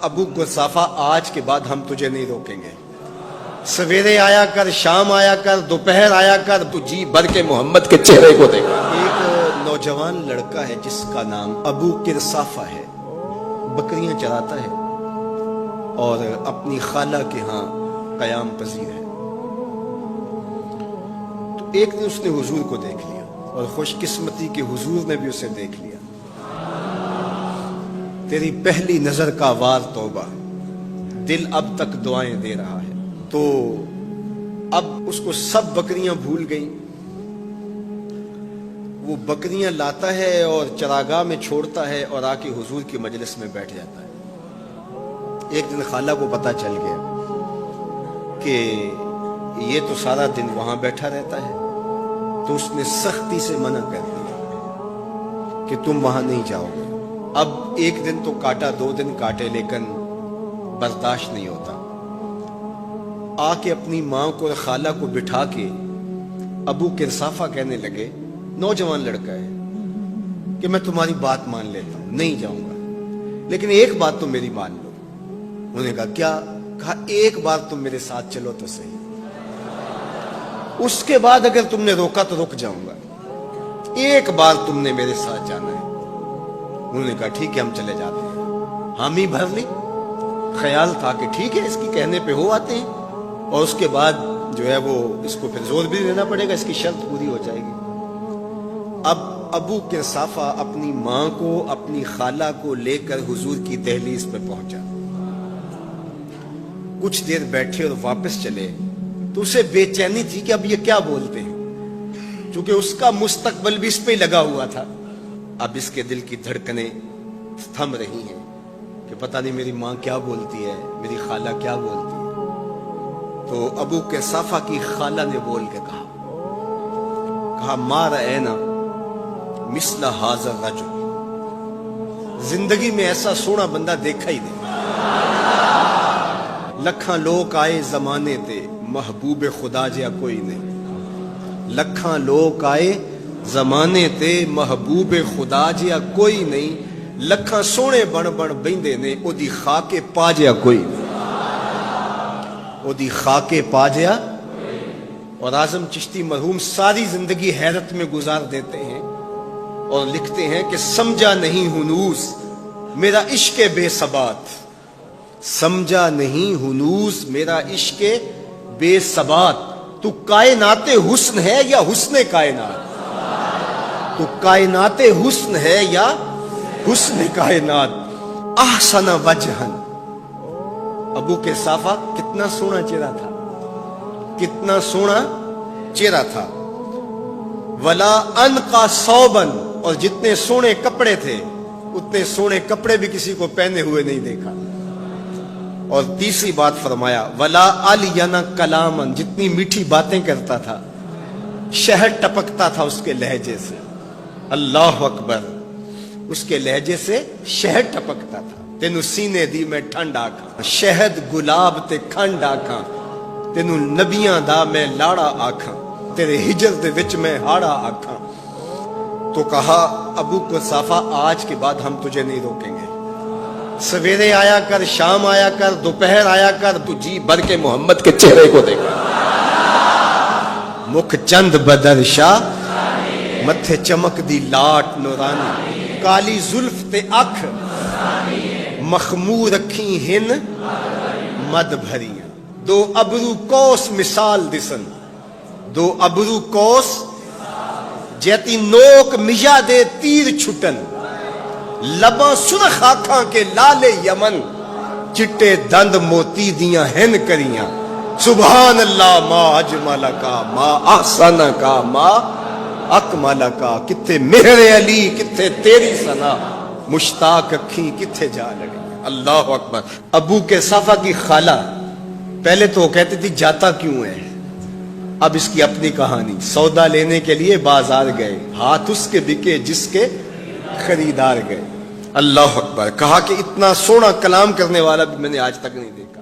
ابو قصافہ آج کے بعد ہم تجھے نہیں روکیں گے. سویرے آیا کر، شام آیا کر، دوپہر آیا کر، تو جی بھر کے محمد کے چہرے کو دیکھ. ایک نوجوان لڑکا ہے جس کا نام ابو قصافہ ہے، بکریاں چراتا ہے اور اپنی خالہ کے ہاں قیام پذیر ہے. تو ایک دن اس نے حضور کو دیکھ لیا اور خوش قسمتی کہ حضور نے بھی اسے دیکھ لیا. تیری پہلی نظر کا وار توبہ، دل اب تک دعائیں دے رہا ہے. تو اب اس کو سب بکریاں بھول گئیں. وہ بکریاں لاتا ہے اور چراگاہ میں چھوڑتا ہے اور آ کے حضور کی مجلس میں بیٹھ جاتا ہے. ایک دن خالہ کو پتہ چل گیا کہ یہ تو سارا دن وہاں بیٹھا رہتا ہے، تو اس نے سختی سے منع کر دیا کہ تم وہاں نہیں جاؤ گے. اب ایک دن تو کاٹا، 2 دن کاٹے، لیکن برداشت نہیں ہوتا. آ کے اپنی ماں کو اور خالہ کو بٹھا کے ابو قصافہ کہنے لگے، نوجوان لڑکا ہے، کہ میں تمہاری بات مان لیتا ہوں، نہیں جاؤں گا، لیکن ایک بات تم میری مان لو. انہوں نے کہا کیا؟ کہا ایک بار تم میرے ساتھ چلو تو صحیح، اس کے بعد اگر تم نے روکا تو رک جاؤں گا، ایک بار تم نے میرے ساتھ جانا ہے. انہوں نے کہا ٹھیک ہے ہم چلے جاتے ہیں. حامی بھر لی. خیال تھا کہ ٹھیک ہے اس کی کہنے پہ ہو آتے ہیں، اور اس کے بعد جو ہے وہ اس کو پھر زور بھی دینا پڑے گا، اس کی شرط پوری ہو جائے گی. اب ابو قصافہ اپنی ماں کو، اپنی خالہ کو لے کر حضور کی دہلیز پہ پہنچا. کچھ دیر بیٹھے اور واپس چلے تو اسے بے چینی تھی کہ اب یہ کیا بولتے ہیں، چونکہ اس کا مستقبل بھی اس پہ لگا ہوا تھا. اب اس کے دل کی دھڑکنیں تھم رہی ہیں کہ پتہ نہیں میری ماں کیا بولتی ہے، میری خالہ کیا بولتی ہے. تو ابو قصافہ کی خالہ نے بول کے کہا ما رأینا مثل ھذا الرجل، زندگی میں ایسا سونا بندہ دیکھا ہی نہیں. لکھاں لوگ آئے زمانے تے، محبوب خدا جیا کوئی نہیں. لکھاں لوگ آئے زمانے تے، محبوب خدا جیا کوئی نہیں. لکھاں سونے بن بن بیندے نے، او دی خاک پا جیا کوئی نہیں. او دی خاک پا جیا. اور اعظم چشتی مرحوم ساری زندگی حیرت میں گزار دیتے ہیں اور لکھتے ہیں کہ سمجھا نہیں ہنوز میرا عشق بے ثبات، سمجھا نہیں ہنوز میرا عشق بے ثبات. تو کائنات حسن ہے یا حسن کائنات؟ تو کائنات حسن ہے یا حسن کائنات. احسن وجہن، ابو قصافہ کتنا سونا چہرہ تھا، کتنا سونا چہرہ تھا. ولا انقا ثوبن، اور جتنے سونے کپڑے تھے اتنے سونے کپڑے بھی کسی کو پہنے ہوئے نہیں دیکھا. اور تیسری بات فرمایا ولا الین کلامن، جتنی میٹھی باتیں کرتا تھا، شہد ٹپکتا تھا اس کے لہجے سے. اللہ اکبر، اس کے لہجے سے شہد ٹپکتا تھا. تینو سینے دی میں ٹھنڈ آکھاں، شہد گلاب تے کھنڈ آکھاں. تینو نبیاں دا میں لاڑا آکھاں، تیرے ہجر دے وچ میں ہاڑا آکھاں. تو کہا ابو قصافہ آج کے بعد ہم تجھے نہیں روکیں گے. سویرے آیا کر، شام آیا کر، دوپہر آیا کر، تو جی بھر کے محمد کے چہرے کو دیکھا. مکھ چند بدر شاہ، متھے چمک دی لاٹ نورانی. کالی زلف تے اکھ، مخمور رکھی ہن مد بھریاں. 2 ابرو کوس مثال دسن، 2 ابرو کوس جیتی نوک مجا دے تیر چھٹن. لباں سرخ آنکھاں کے لال یمن، چٹے دند موتی دیاں ہن کریاں. سبحان اللہ ما اجمل کا، ما احسن کا، ما اکمل کا. کتھے مہر علی، کتھے تیری ثنا، مشتاق اکھیں کتھے جا لگی. اللہ اکبر. ابو قصافہ کی خالہ پہلے تو وہ کہتی تھی جاتا کیوں ہے، اب اس کی اپنی کہانی. سودا لینے کے لیے بازار گئے، ہاتھ اس کے بکے جس کے خریدار گئے. اللہ اکبر. کہا کہ اتنا سونا کلام کرنے والا بھی میں نے آج تک نہیں دیکھا.